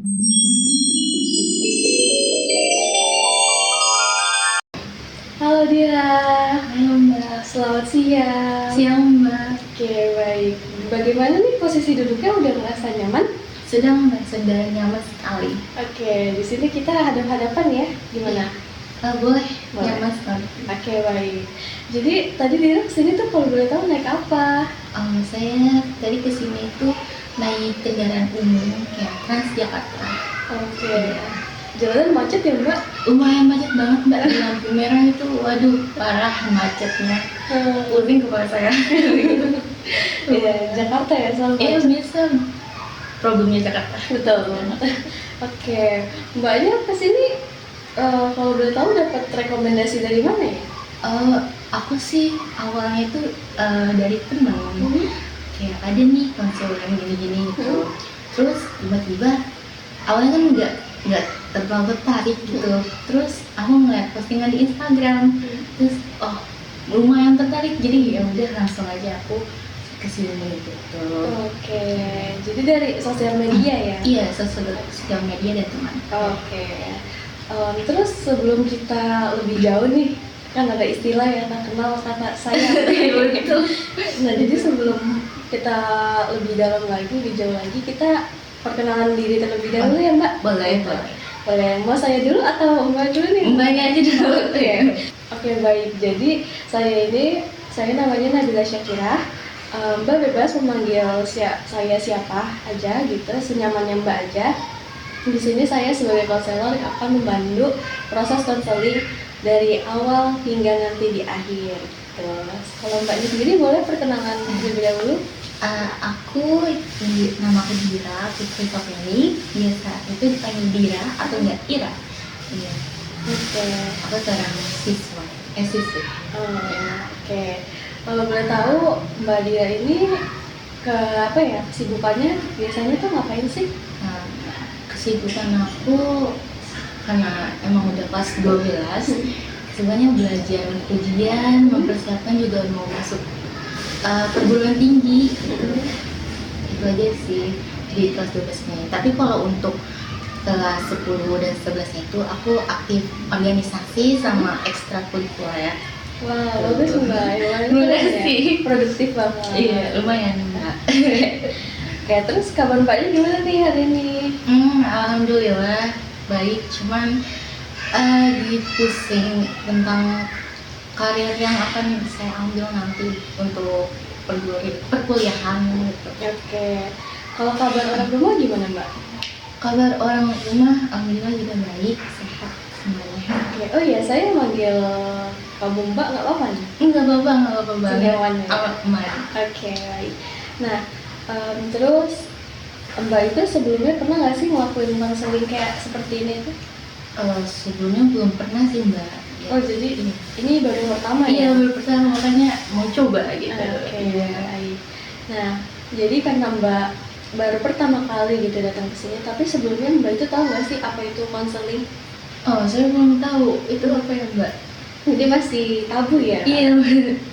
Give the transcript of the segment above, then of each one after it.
Halo Dira, Halo Mbak, selamat siang. siang Mbak. Oke, baik. Bagaimana nih posisi duduknya, udah merasa nyaman? Sedang Mbak, sedang nyaman sekali. Oke, di sini kita hadap-hadapan ya. Gimana? Boleh, Boleh. nyaman sekali. Oke, baik. Jadi tadi Dira kesini tuh kalau boleh tahu naik apa? Saya tadi kesini tuh naik kendaraan umum kayak Transjakarta. Oke. Jalanan macet ya Mbak? Lumayan macet banget Mbak, di lampu merah itu, waduh parah macetnya. Pusing kepala saya. Iya, Jakarta ya selalu Iya macet. biasa problemnya Jakarta. Betul banget. Oke, Mbaknya kesini kalau boleh tahu dapat rekomendasi dari mana ya? Aku sih awalnya itu dari teman. Kayak ada nih konseling gini-gini gitu. Terus tiba-tiba awalnya kan nggak terlalu tertarik gitu. Terus aku ngeliat postingan di Instagram, terus lumayan tertarik, jadi ya udah langsung aja aku kesini gitu. Oke, jadi dari sosial media ya? Iya, sosial media dan teman. Oke. Terus sebelum kita lebih jauh nih, kan ada istilah ya, tak kenal kata sayang. Begitu. Nah, jadi sebelum kita lebih dalam lagi, lebih jauh lagi, kita perkenalan diri terlebih dahulu ya Mbak? Boleh. Boleh, mau saya dulu atau Mbak dulu nih? Mbaknya aja dulu. Oke, baik. Jadi saya namanya Nabila Syakira. Mbak bebas memanggil saya siapa aja gitu, senyamannya Mbak aja. Di sini saya sebagai konselor akan membantu proses konseling dari awal hingga nanti di akhir. Terus, kalau Mbaknya sendiri boleh perkenalan terlebih dahulu? Nama aku Dira Putri Sofeli, biasa itu dipanggil Dira atau enggak Ira. Iya. Oke. Aku seorang siswa. Oke. Kalau boleh tahu Mbak Dira ini ke apa ya, kesibukannya biasanya tuh ngapain sih? Nah, kesibukan aku karena emang udah kelas 12, kesibukannya belajar ujian, mempersiapkan juga mau masuk perguruan tinggi. Itu aja sih di kelas 12-nya. Tapi kalau untuk kelas 10 dan 11 itu aku aktif organisasi sama ekstrakurikuler ya. Wah, bagus Mbak. Lumayan sih. Produktif banget. Iya, lumayan Mbak. Oke, terus kabar Mbaknya gimana nih hari ini? Alhamdulillah baik, cuman lagi pusing tentang karir yang akan saya ambil nanti untuk perkuliahan gitu. Oke. Kalau kabar orang rumah gimana Mbak? Kabar orang rumah alhamdulillah juga baik, sehat semuanya. Oke. Oh iya, saya manggil kamu Mbak nggak apa-apa nih? Enggak apa-apa banget. Senyaman ya? Aman. Oke, baik. Nah, terus Mbak itu sebelumnya pernah nggak sih ngelakuin konseling kayak seperti ini tuh? Sebelumnya belum pernah sih Mbak. Ya. Oh, jadi ini baru yang pertama ya? Iya, baru pertama, makanya mau coba gitu. Oke, baik. Nah, jadi karena Mbak baru pertama kali gitu datang ke sini, tapi sebelumnya Mbak itu tahu nggak sih apa itu konseling? Saya belum tahu itu apa ya Mbak. Jadi masih tabu ya? Iya,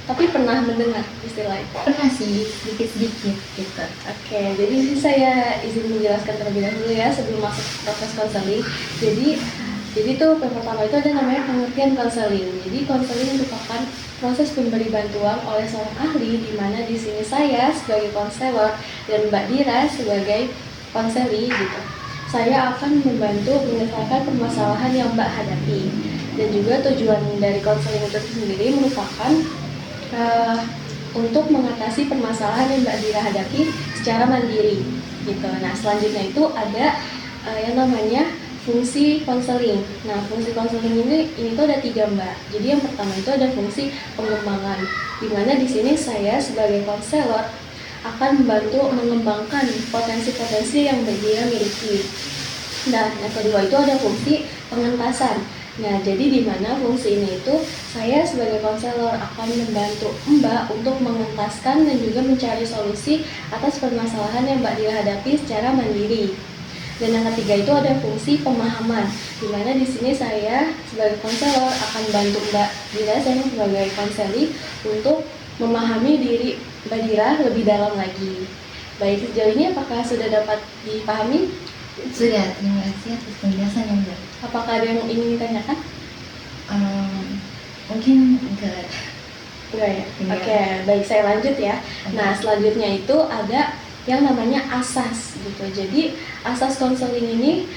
Tapi pernah mendengar istilah itu? pernah sih sedikit gitu. Oke, jadi ini saya izin menjelaskan terlebih dahulu ya sebelum masuk proses konseling. Jadi tuh yang pertama itu ada namanya pengertian konseling. Jadi konseling merupakan proses pemberi bantuan oleh seorang ahli, di mana di sini saya sebagai konselor dan Mbak Dira sebagai konseli gitu. Saya akan membantu menyelesaikan permasalahan yang Mbak hadapi. Dan juga tujuan dari konseling itu sendiri merupakan untuk mengatasi permasalahan yang Mbak Dira hadapi secara mandiri gitu. Nah, selanjutnya itu ada yang namanya fungsi konseling. Nah, fungsi konseling ini tuh ada 3 Mbak. Jadi yang pertama itu ada fungsi pengembangan, di mana di sini saya sebagai konselor akan membantu mengembangkan potensi-potensi yang Mbak Dira miliki. Nah, yang kedua itu ada fungsi pengentasan. Nah, jadi di mana fungsi ini itu saya sebagai konselor akan membantu Mbak untuk mengentaskan dan juga mencari solusi atas permasalahan yang Mbak Dira hadapi secara mandiri. Dan yang ketiga itu ada fungsi pemahaman, di mana di sini saya sebagai konselor akan bantu Mbak Dira, saya sebagai konseli untuk memahami diri Mbak Dira lebih dalam lagi. Baik, sejauh ini apakah sudah dapat dipahami? Sudah, terima kasih atas penjelasannya Mbak. Apakah ada yang ingin ditanyakan? Mungkin enggak. Enggak ya? Enggak. Oke, baik, saya lanjut ya. Oke. Nah, selanjutnya itu ada yang namanya asas gitu. Jadi asas konseling ini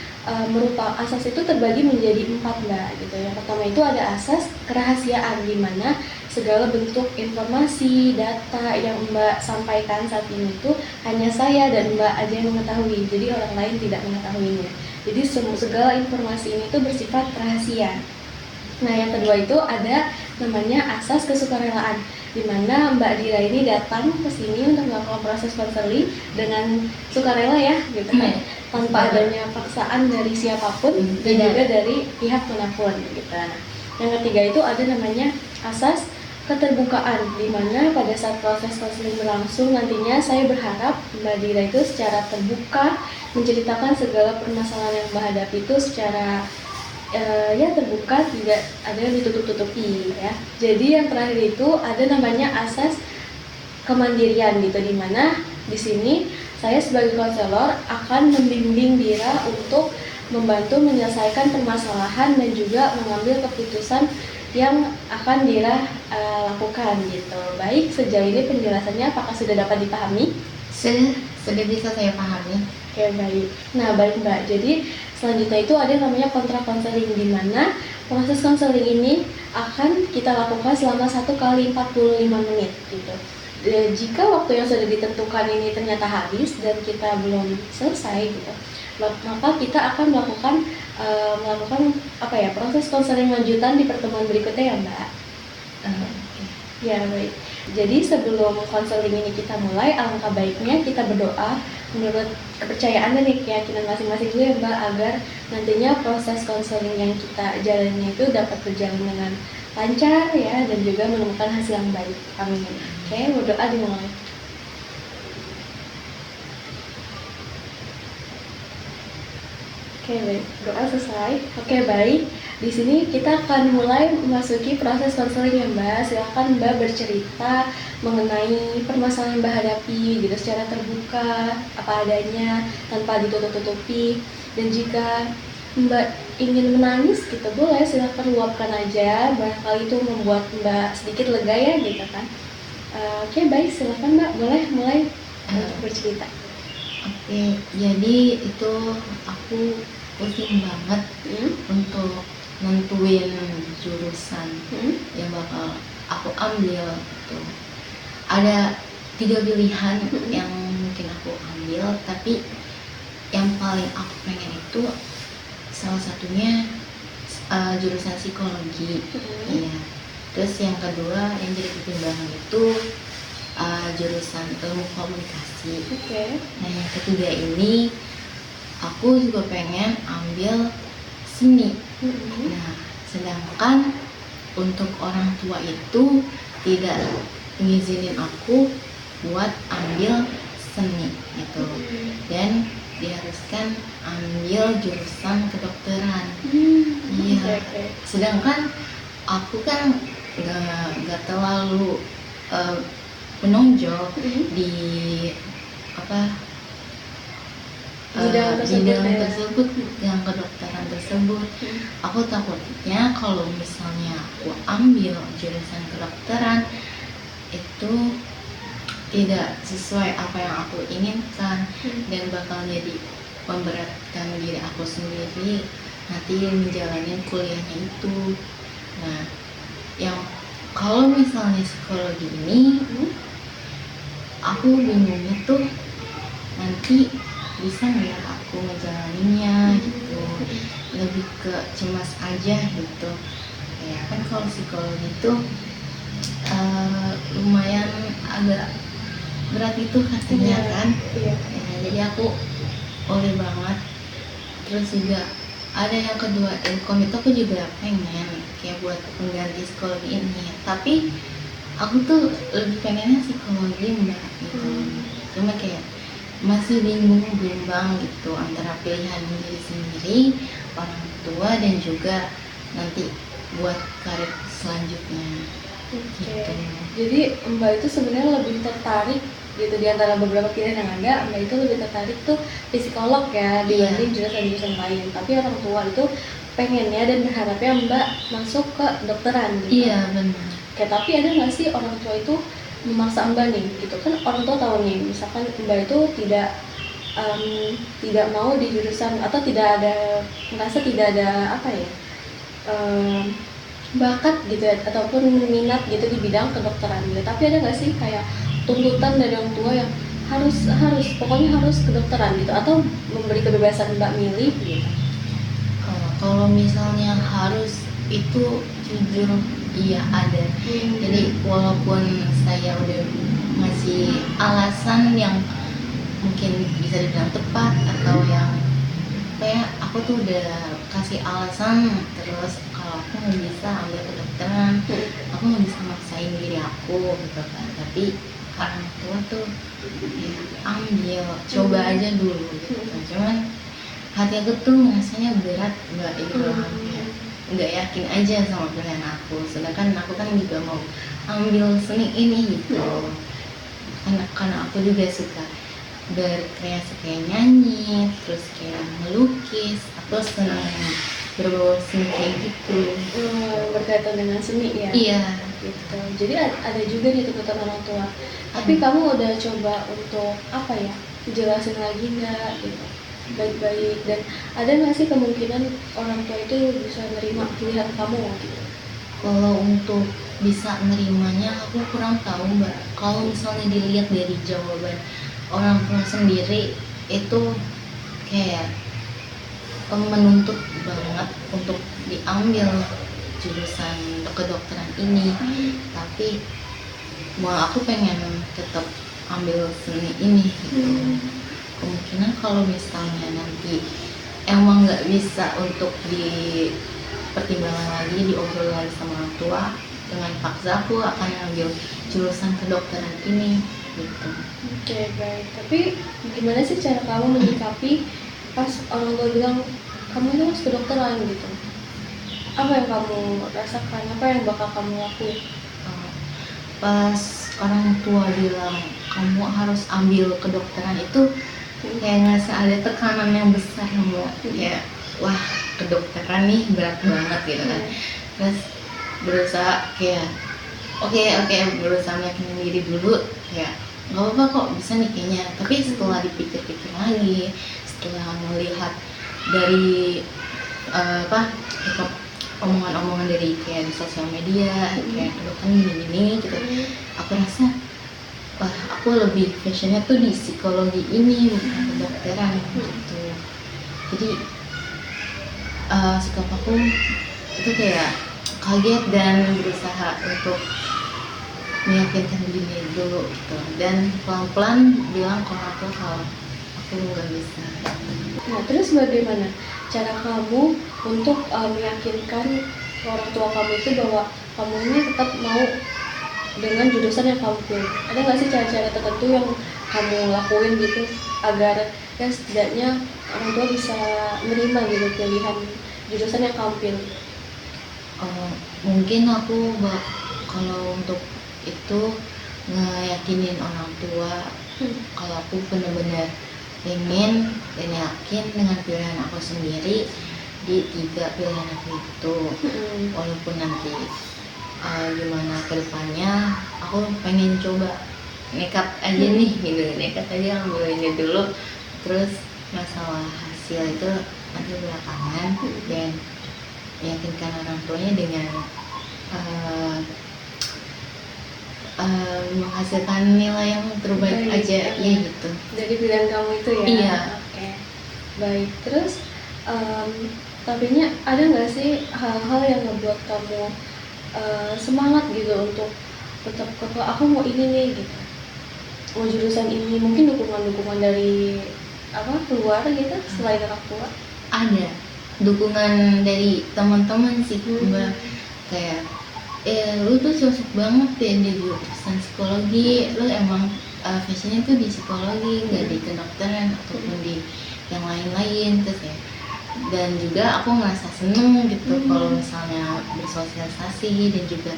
asas itu terbagi menjadi 4 Mbak gitu. Yang pertama itu ada asas kerahasiaan, di mana segala bentuk informasi, data yang Mbak sampaikan saat ini itu hanya saya dan Mbak aja yang mengetahui. Jadi orang lain tidak mengetahuinya. Jadi segala informasi ini tuh bersifat rahasia. Nah, yang kedua itu ada namanya asas kesukarelaan, di mana Mbak Dira ini datang ke sini untuk melakukan proses konseling dengan sukarela ya, gitu kan, tanpa adanya paksaan dari siapapun dan juga dari pihak manapun, gitu. Nah, yang ketiga itu ada namanya asas keterbukaan, di mana pada saat proses konseling berlangsung nantinya saya berharap Mbak Dira itu secara terbuka menceritakan segala permasalahan yang Mbak hadapi itu secara ya terbuka, tidak ada yang ditutup-tutupi ya. Jadi yang terakhir itu ada namanya asas kemandirian gitu, dimana di sini saya sebagai konselor akan membimbing Dira untuk membantu menyelesaikan permasalahan dan juga mengambil keputusan yang akan Dira lakukan gitu. Baik, sejauh ini penjelasannya apakah sudah dapat dipahami? Sudah bisa saya pahami. Oke, baik. Nah, baik Mbak. Jadi selanjutnya itu ada namanya kontra konseling, di mana proses konseling ini akan kita lakukan selama 1 kali 45 menit gitu. Jika waktu yang sudah ditentukan ini ternyata habis dan kita belum selesai gitu, maka kita akan melakukan proses konseling lanjutan di pertemuan berikutnya ya Mbak. Ya, baik. Jadi sebelum konseling ini kita mulai, alangkah baiknya kita berdoa menurut kepercayaan dan keyakinan masing-masing dulu ya Mbak, agar nantinya proses konseling yang kita jalani itu dapat berjalan dengan lancar ya, dan juga menemukan hasil yang baik. Amin. Oke, berdoa dimulai. Oke, baik. Doa selesai. Oke, baik. Di sini kita akan mulai memasuki proses konseling ya Mbak. Silakan Mbak bercerita mengenai permasalahan yang Mbak hadapi gitu secara terbuka, apa adanya, tanpa ditutup-tutupi. Dan jika Mbak ingin menangis gitu, boleh, silakan luapkan aja. Barangkali itu membuat Mbak sedikit lega ya gitu kan. Oke, baik, silakan Mbak, boleh mulai untuk bercerita. Oke, jadi itu aku pusing banget untuk nentuin jurusan yang bakal aku ambil gitu. Ada 3 pilihan yang mungkin aku ambil, tapi yang paling aku pengen itu salah satunya jurusan psikologi. Iya. Terus yang kedua yang jadi pertimbangan itu jurusan ilmu komunikasi. Nah, yang ketiga ini aku juga pengen ambil seni. Nah, sedangkan untuk orang tua itu tidak ngizinin aku buat ambil seni gitu, dan diharuskan ambil jurusan kedokteran. Iya. Sedangkan aku kan nggak terlalu menonjol di bidang tersebut, yang kedokteran tersebut. Aku takutnya kalau misalnya aku ambil jurusan kedokteran itu tidak sesuai apa yang aku inginkan, dan bakal jadi memberatkan diri aku sendiri nanti menjalani kuliahnya itu. Nah, yang kalau misalnya psikologi ini aku bingungnya tuh nanti bisa nggak aku ngejalaninnya gitu, lebih ke cemas aja gitu. Ya kan kalau psikologi itu lumayan agak berat itu katanya kan. Ya, jadi aku oleh banget. Terus juga ada yang kedua, ilkom itu aku juga pengen kayak buat pengganti psikologi ini, tapi aku tuh lebih pengennya psikologi Mbak gitu. Cuma kayak masih bingung, bimbang gitu antara pilihan diri sendiri, orang tua, dan juga nanti buat karir selanjutnya. Gitu. Jadi Mbak itu sebenarnya lebih tertarik gitu. Di antara beberapa pilihan yang ada, Mbak itu lebih tertarik tuh psikolog ya dibanding jurusan-jurusan lain. Tapi orang tua itu pengennya dan berharapnya Mbak masuk ke dokteran gitu. Iya benar. Kayak tapi ada nggak sih orang tua itu memaksa Mbak nih gitu kan, orang tua tahu nih misalkan Mbak itu tidak mau di jurusan atau tidak ada, merasa tidak ada apa ya, bakat gitu ya ataupun minat gitu di bidang kedokteran gitu. Tapi ada nggak sih kayak tuntutan dari orang tua yang harus pokoknya harus kedokteran gitu, atau memberi kebebasan Mbak milih gitu? Kalau misalnya harus itu jujur iya ada. Jadi walaupun saya udah ngasih alasan yang mungkin bisa dibilang tepat atau yang kayak aku tuh udah kasih alasan terus kalau aku nggak bisa ambil kedokteran, aku nggak bisa maksain diri aku gitu kan. Tapi orang tua tuh ya, ambil coba aja dulu gitu. Cuman hati aku tuh rasanya berat mbak itu ya. Nggak yakin aja sama pilihan aku, sedangkan aku kan juga mau ambil seni ini gitu. Karena aku juga suka berkreasi kayak nyanyi, terus kayak melukis, atau senang berbau seni kayak gitu. Berkaitan dengan seni ya? Iya. Gitu. Jadi ada juga nih tuntutan orang tua. Tapi kamu udah coba untuk apa ya? Jelasin lagi nggak gitu? Baik-baik, dan ada nggak sih kemungkinan orang tua itu bisa nerima pilihan kamu gitu? Kalau untuk bisa nerimanya aku kurang tahu mbak. Kalau misalnya dilihat dari jawaban orang tua sendiri itu kayak menuntut banget untuk diambil jurusan kedokteran ini, tapi mau aku pengen tetap ambil seni ini gitu. Kemungkinan kalau misalnya nanti emang nggak bisa untuk dipertimbangkan lagi, diobrol lagi sama orang tua, dengan paksa aku akan ambil jurusan kedokteran ini gitu. Oke, baik. Tapi gimana sih cara kamu menyikapi pas orang tua bilang kamu itu harus kedokteran gitu? Apa yang kamu rasakan? Apa yang bakal kamu lakuin? Pas orang tua bilang kamu harus ambil kedokteran itu kayak ngerasa ada tekanan yang besar mbak. Kayak wah kedokteran nih berat banget gitu kan. Terus berusaha kayak oke, berusaha meyakinkan diri dulu kayak nggak apa-apa kok bisa nih kayaknya. Tapi setelah dipikir-pikir lagi, setelah melihat dari omongan-omongan dari kayak di sosial media kayak kedokteran gini gitu, aku rasa wah aku lebih passionnya tuh di psikologi ini bukan kedokteran gitu. Jadi sikap aku itu kayak kaget dan berusaha untuk meyakinkan diri dulu gitu, dan pelan-pelan bilang ke orang tua kalau aku nggak bisa. Nah, terus bagaimana cara kamu untuk meyakinkan orang tua kamu itu bahwa kamu ini tetap mau dengan jurusan yang kamu pilih? Ada nggak sih cara-cara tertentu yang kamu lakuin gitu agar ya setidaknya orang tua bisa menerima gitu pilihan jurusan yang kamu pilih? Mungkin aku kalau untuk itu ngeyakinin orang tua kalau aku benar-benar ingin dan yakin dengan pilihan aku sendiri di 3 pilihan aku itu. Walaupun nanti gimana kedepannya, aku pengen coba nekat aja nih gitu, nekat aja ambil ini dulu, terus masalah hasil itu nanti belakangan, dan meyakinkan orang tuanya dengan menghasilkan nilai yang terbaik aja ya gitu. Dari pilihan kamu itu ya? Iya. Oke. Baik, terus tapinya ada nggak sih hal-hal yang ngebuat kamu semangat gitu untuk tetap aku mau ini nih gitu, mau jurusan ini? Mungkin dukungan dari keluar gitu selain orang tua? Ada dukungan dari teman-teman sih mbak, kayak lu tuh cocok banget deh di jurusan psikologi, lu emang fashionnya tuh di psikologi nggak di kedokteran ataupun di yang lain-lain. Terus ya, dan juga aku ngerasa seneng gitu kalau misalnya bersosialisasi dan juga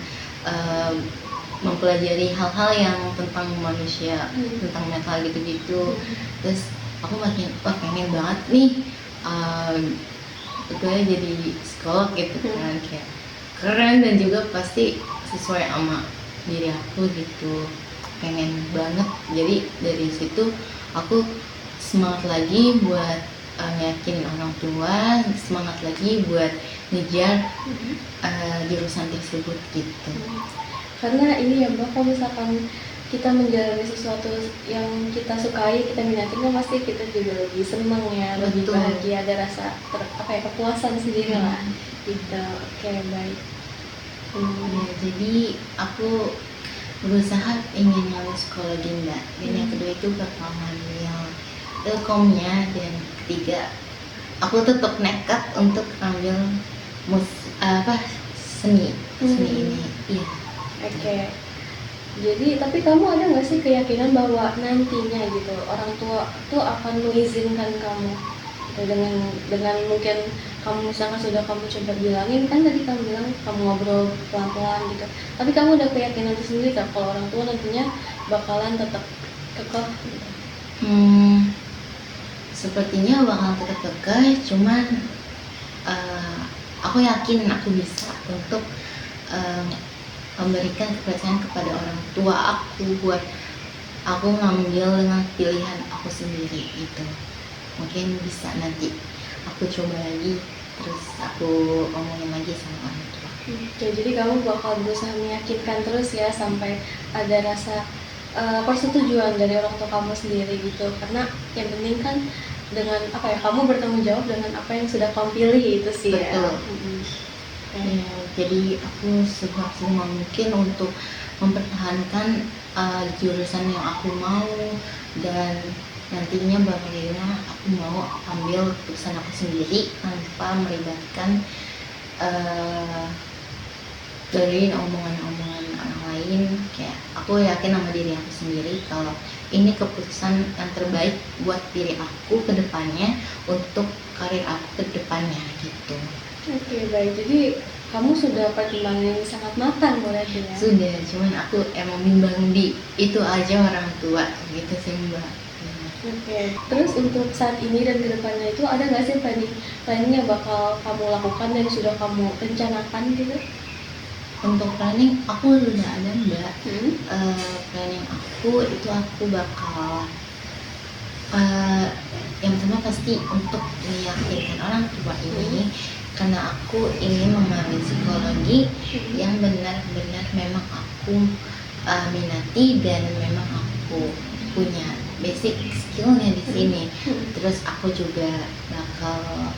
mempelajari hal-hal yang tentang manusia, tentang mental gitu-gitu. Terus aku makin pengen banget nih gue jadi psikolog gitu kan, kayak keren dan juga pasti sesuai sama diri aku gitu, pengen banget. Jadi dari situ aku semangat lagi buat ngeyakinin orang tua, semangat lagi buat ngejar jurusan tersebut gitu. Karena ini ya Mbak, kalau misalkan kita menjalani sesuatu yang kita sukai, kita minati, kan pasti kita juga lebih seneng ya, lebih Betul. bahagia, ada rasa kepuasan sendiri lah gitu. Oke, baik. Ya, jadi aku berusaha ingin lulus psikologi Mbak, dan yang kedua itu bakal ngambil ilkomnya, dan ketiga aku tetap nekat untuk ambil seni ini. Iya. Oke. Jadi, tapi kamu ada nggak sih keyakinan bahwa nantinya gitu orang tua tuh akan mengizinkan kamu gitu, dengan mungkin kamu misalkan sudah kamu coba bilangin, kan tadi kamu bilang kamu ngobrol pelan-pelan gitu. Tapi kamu udah keyakinan tersendiri kan kalau orang tua nantinya bakalan tetap kekeh gitu. Sepertinya bakal tetap kekeh, cuman aku yakin aku bisa untuk memberikan kepercayaan kepada orang tua aku buat aku ngambil dengan pilihan aku sendiri gitu. Mungkin bisa nanti aku coba lagi, terus aku ngomongin lagi sama orang tua. Ya, jadi kamu bakal berusaha meyakinkan terus ya sampai ada rasa persetujuan dari orang tua kamu sendiri gitu. Karena yang penting kan dengan kamu bertanggung jawab dengan apa yang sudah kamu pilih itu sih. Betul. Ya, jadi aku semaksimal mungkin untuk mempertahankan jurusan yang aku mau, dan nantinya bagaimana aku mau ambil keputusan aku sendiri tanpa melibatkan dari omongan-omongan orang lain. Kayak aku yakin sama diri aku sendiri kalau ini keputusan yang terbaik buat diri aku ke depannya, untuk karir aku ke depannya gitu. Oke, baik. Jadi kamu sudah pertimbangan yang sangat matang berarti ya? Sudah, cuman aku emang bimbang di itu aja orang tua gitu sih Mbak. Oke. Terus untuk saat ini dan kedepannya itu ada nggak sih planning yang bakal kamu lakukan dan sudah kamu rencanakan gitu? Untuk planning aku udah ada Mbak. Planning aku itu aku bakal yang pertama pasti untuk meyakinkan orang tua ini, karena aku ingin mengambil psikologi yang benar-benar memang aku minati dan memang aku punya basic skillnya di sini. Terus aku juga bakal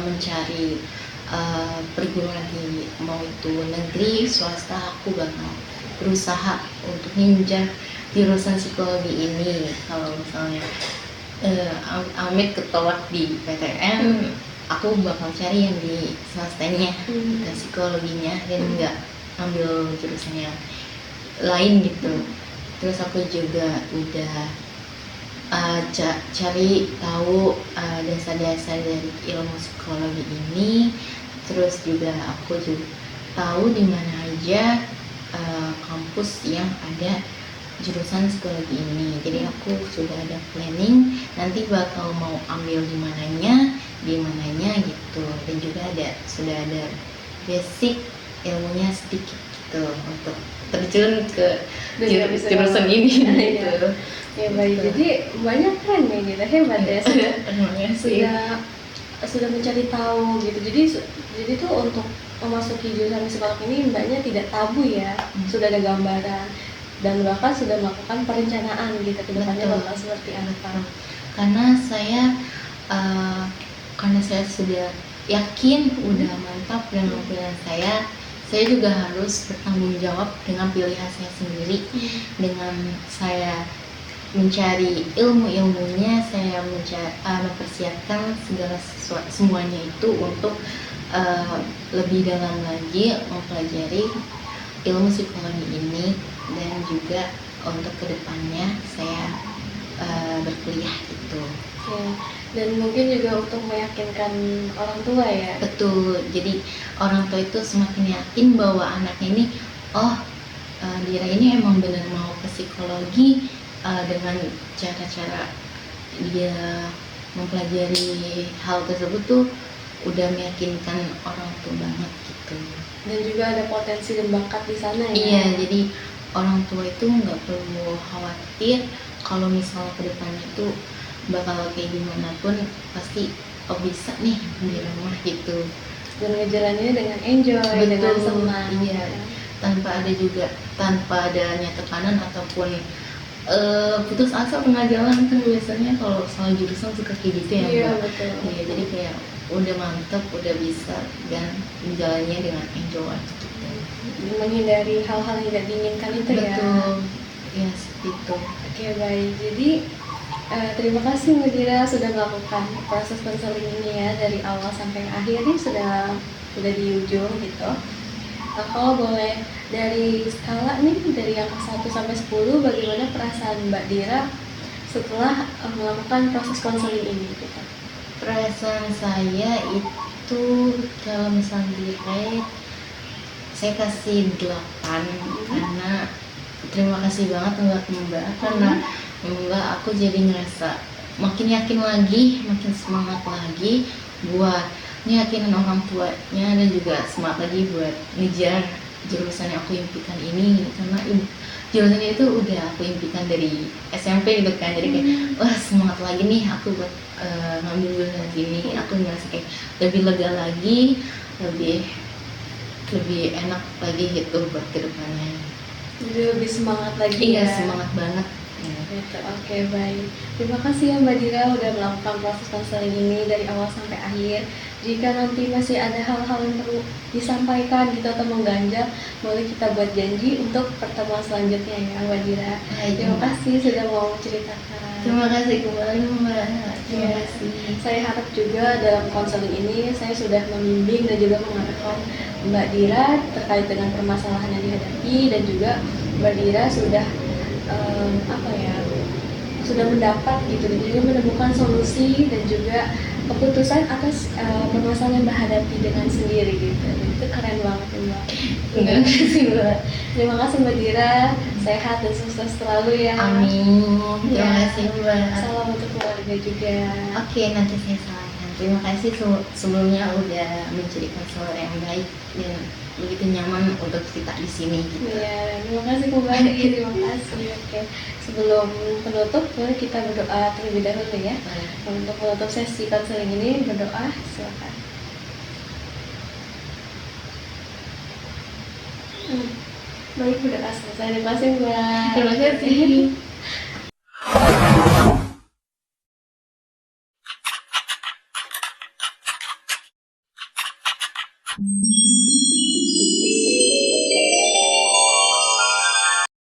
mencari perguruan tinggi, mau itu negeri swasta, aku bakal berusaha untuk nginjar jurusan psikologi ini. Kalau misalnya amit ketolak di PTN, aku bakal cari yang di swastanya, ke psikologinya, dan nggak ambil jurusan yang lain gitu. Terus aku juga udah cari tahu dasar-dasar dari ilmu psikologi ini. Terus juga aku juga tahu di mana aja kampus yang ada jurusan psikologi ini. Jadi aku sudah ada planning nanti bakal mau ambil di mananya gitu, dan juga sudah ada basic ilmunya sedikit gitu untuk terjun ke jurusan ini gitu. Ya baik, jadi banyak kan ya gitu, hebat ya sudah mencari tahu gitu. Jadi tuh untuk memasuki jurusan psikolog ini mbaknya tidak tabu ya, sudah ada gambaran dan bahkan sudah melakukan perencanaan gitu ke depannya bakal seperti apa. Karena saya sudah yakin, udah mantap dengan pilihan saya juga harus bertanggung jawab dengan pilihan saya sendiri. Dengan saya mencari ilmunya, saya mempersiapkan semuanya itu untuk lebih dalam lagi mempelajari ilmu psikologi ini, dan juga untuk kedepannya saya berkuliah gitu. Ya, dan mungkin juga untuk meyakinkan orang tua ya. Betul, jadi orang tua itu semakin yakin bahwa anaknya ini Dira ini emang benar mau ke psikologi, dengan cara-cara dia mempelajari hal tersebut tuh udah meyakinkan orang tua banget gitu. Dan juga ada potensi dan bakat di sana ya. Iya, jadi orang tua itu nggak perlu khawatir kalau misalnya ke depannya tuh bakal kayak gimana pun, pasti oh bisa nih di rumah gitu. Dan ngejalaninnya dengan enjoy, dengan senang. Iya, tanpa adanya tekanan ataupun putus asa tengah jalan, kan biasanya kalau salah jurusan suka kayak gitu ya. Iya, Mbak. betul. Iya, jadi kayak udah mantep, udah bisa dan menjalannya dengan enjoy gitu. Menghindari hal-hal yang tidak diinginkan itu ya. Betul, ya seperti itu. Oke, baik. Jadi terima kasih Mbak Dira sudah melakukan proses konseling ini ya, dari awal sampai akhir nih sudah di ujung gitu. Nah, kalau boleh dari skala nih, dari yang 1 sampai 10, bagaimana perasaan Mbak Dira setelah melakukan proses konseling ini gitu? Perasaan saya itu kalau misalnya di rate saya kasih 8 karena terima kasih banget Mbak karena Mbak aku jadi ngerasa makin yakin lagi, makin semangat lagi buat yakinin orang tuanya dan juga semangat lagi buat ngejar jurusan yang aku impikan ini, karena jurusan itu udah aku impikan dari SMP gitu kan. Jadi kayak wah semangat lagi nih aku buat ngambil jurusan ini. Aku ngerasa kayak lebih lega lagi, lebih enak lagi gitu buat kedepannya. Jadi lebih semangat lagi. Iya, ya? semangat banget. Gitu. Oke, baik. Terima kasih ya Mbak Dira udah melakukan proses konseling ini dari awal sampai akhir. Jika nanti masih ada hal-hal yang perlu disampaikan gitu atau mengganjal, boleh kita buat janji untuk pertemuan selanjutnya ya Mbak Dira. Terima kasih sudah mau ceritakan. Terima kasih kembali Mbak. Terima Ya, kasih. saya harap juga dalam konseling ini saya sudah membimbing dan juga mengarahkan Mbak Dira terkait dengan permasalahan yang dihadapi, dan juga Mbak Dira sudah sudah mendapat gitu, dan juga menemukan solusi dan juga keputusan atas permasalahan yang dihadapi dengan sendiri gitu. Dan itu keren banget ya Mbak. Terima kasih Mbak. Terima kasih Mbak Dira, sehat dan sukses selalu ya. Amin. Terima Ya. kasih Mbak. Salam untuk keluarga juga. Oke, nanti saya sampaikan. Terima kasih sebelumnya udah menjadikan suara yang baik dan begitu nyaman untuk kita di sini gitu. Iya, terima kasih kembali. Terima kasih. Oke, sebelum penutup, boleh kita berdoa terlebih dahulu ya. Untuk menutup sesi konseling ini, berdoa, silakan. Baik, berdoa selesai. Terima kasih Mbak. Terima kasih.